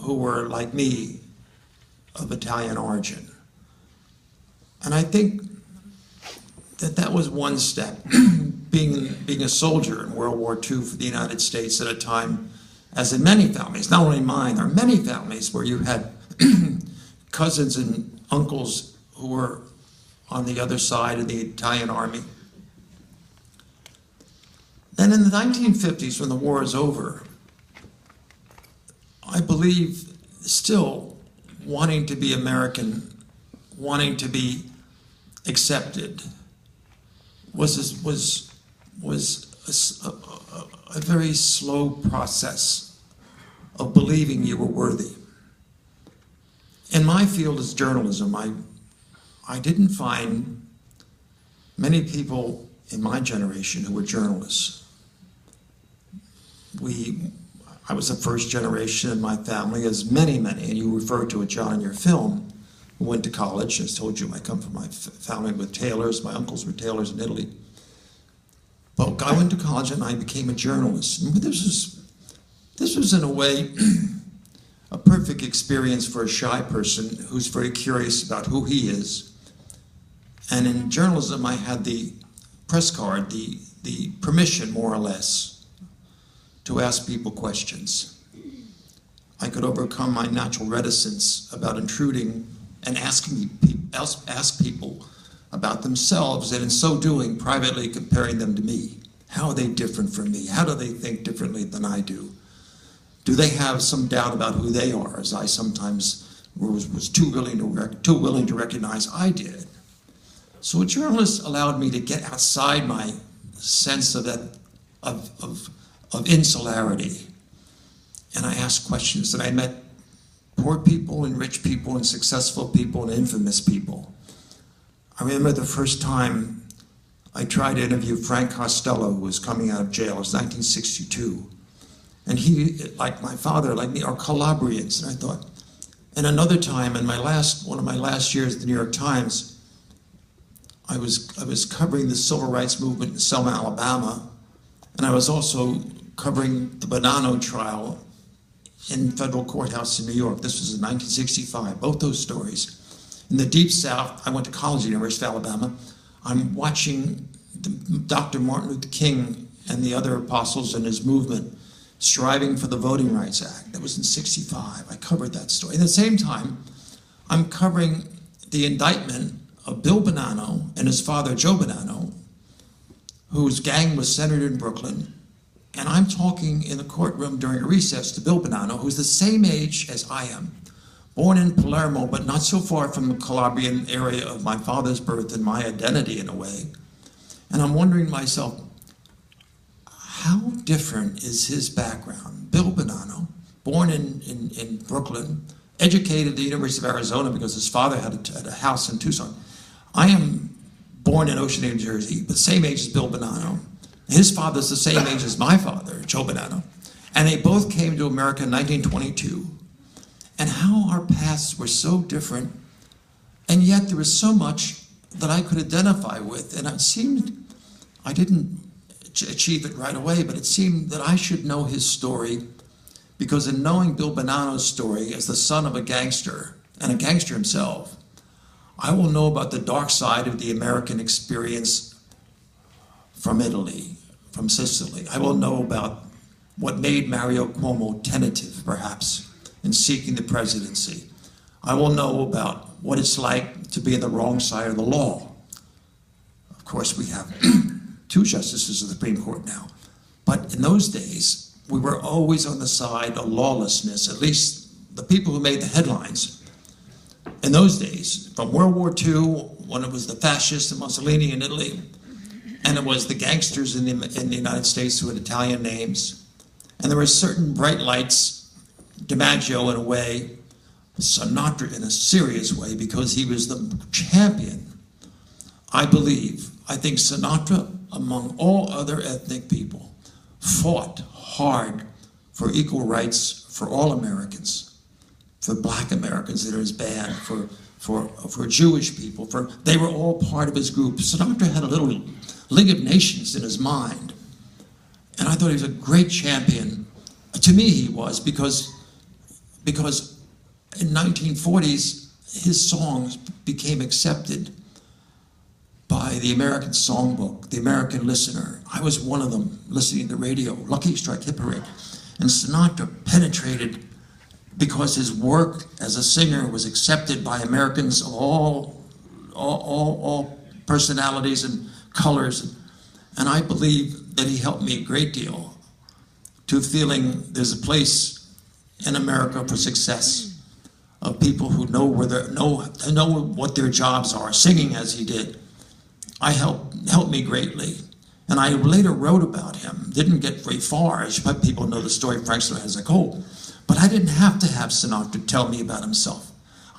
who were, like me, of Italian origin. And I think that that was one step. being a soldier in World War II for the United States at a time, as in many families, not only mine, there are many families where you had cousins and uncles who were on the other side of the Italian army. Then in the 1950s, when the war is over, I believe still wanting to be American, wanting to be accepted, was a very slow process of believing you were worthy. In my field as journalism, I didn't find many people in my generation who were journalists. I was the first generation in my family, as many, and you referred to it, John, in your film, who went to college. As I told you, I come from my family with tailors. My uncles were tailors in Italy. But I went to college and I became a journalist. And this was in a way a perfect experience for a shy person who's very curious about who he is. And in journalism, I had the press card, the permission, more or less, to ask people questions. I could overcome my natural reticence about intruding and ask people about themselves, and in so doing, privately comparing them to me. How are they different from me? How do they think differently than I do? Do they have some doubt about who they are, as I sometimes was too willing to recognize I did? So a journalist allowed me to get outside my sense of insularity. And I asked questions, and I met poor people and rich people and successful people and infamous people. I remember the first time I tried to interview Frank Costello, who was coming out of jail. It was 1962. And he, like my father, like me, are Calabrians. And I thought, and another time in one of my last years at the New York Times, I was covering the civil rights movement in Selma, Alabama, and I was also covering the Bonanno trial in federal courthouse in New York. This was in 1965, both those stories. In the Deep South, I went to college at the University of Alabama. I'm watching Dr. Martin Luther King and the other apostles in his movement striving for the Voting Rights Act. That was in 65. I covered that story. At the same time, I'm covering the indictment of Bill Bonanno and his father, Joe Bonanno, whose gang was centered in Brooklyn. And I'm talking in the courtroom during a recess to Bill Bonanno, who's the same age as I am, born in Palermo, but not so far from the Calabrian area of my father's birth and my identity in a way. And I'm wondering to myself, how different is his background? Bill Bonanno, born in Brooklyn, educated at the University of Arizona because his father had a house in Tucson. I am born in Ocean, New Jersey, but same age as Bill Bonanno. His father's the same age as my father, Joe Bonanno. And they both came to America in 1922. And how our paths were so different, and yet there was so much that I could identify with. And it seemed, I didn't achieve it right away, but it seemed that I should know his story, because in knowing Bill Bonanno's story as the son of a gangster, and a gangster himself, I will know about the dark side of the American experience from Italy, from Sicily. I will know about what made Mario Cuomo tentative, perhaps, in seeking the presidency. I will know about what it's like to be on the wrong side of the law. Of course, we have two justices of the Supreme Court now. But in those days, we were always on the side of lawlessness, at least the people who made the headlines. In those days, from World War II, when it was the fascists and Mussolini in Italy, and it was the gangsters in the United States who had Italian names, and there were certain bright lights, DiMaggio in a way, Sinatra in a serious way, because he was the champion. I think Sinatra, among all other ethnic people, fought hard for equal rights for all Americans, for Black Americans that are his band, for Jewish people, they were all part of his group. Sinatra had a little League of Nations in his mind, and I thought he was a great champion. To me, he was, because because in 1940s, his songs became accepted by the American Songbook, the American Listener. I was one of them listening to the radio, Lucky Strike, Hit Parade. And Sinatra penetrated because his work as a singer was accepted by Americans of all personalities and colors. And I believe that he helped me a great deal to feeling there's a place in America for success of people who know what their jobs are, singing as he did. Helped me greatly. And I later wrote about him. Didn't get very far, as people know the story, Frank Sinatra as a whole. But I didn't have to have Sinatra tell me about himself.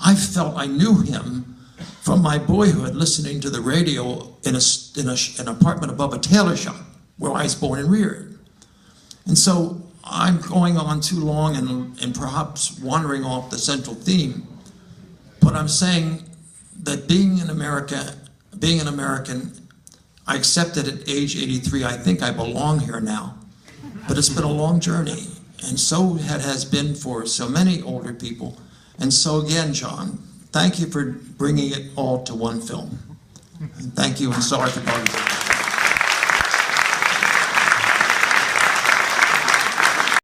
I felt I knew him from my boyhood, listening to the radio in an apartment above a tailor shop where I was born and reared. And so I'm going on too long and perhaps wandering off the central theme, but I'm saying that being an American, I accepted at age 83, I think I belong here now, but it's been a long journey, and so it has been for so many older people. And so again, John, thank you for bringing it all to one film. And thank you, and sorry for bugging you.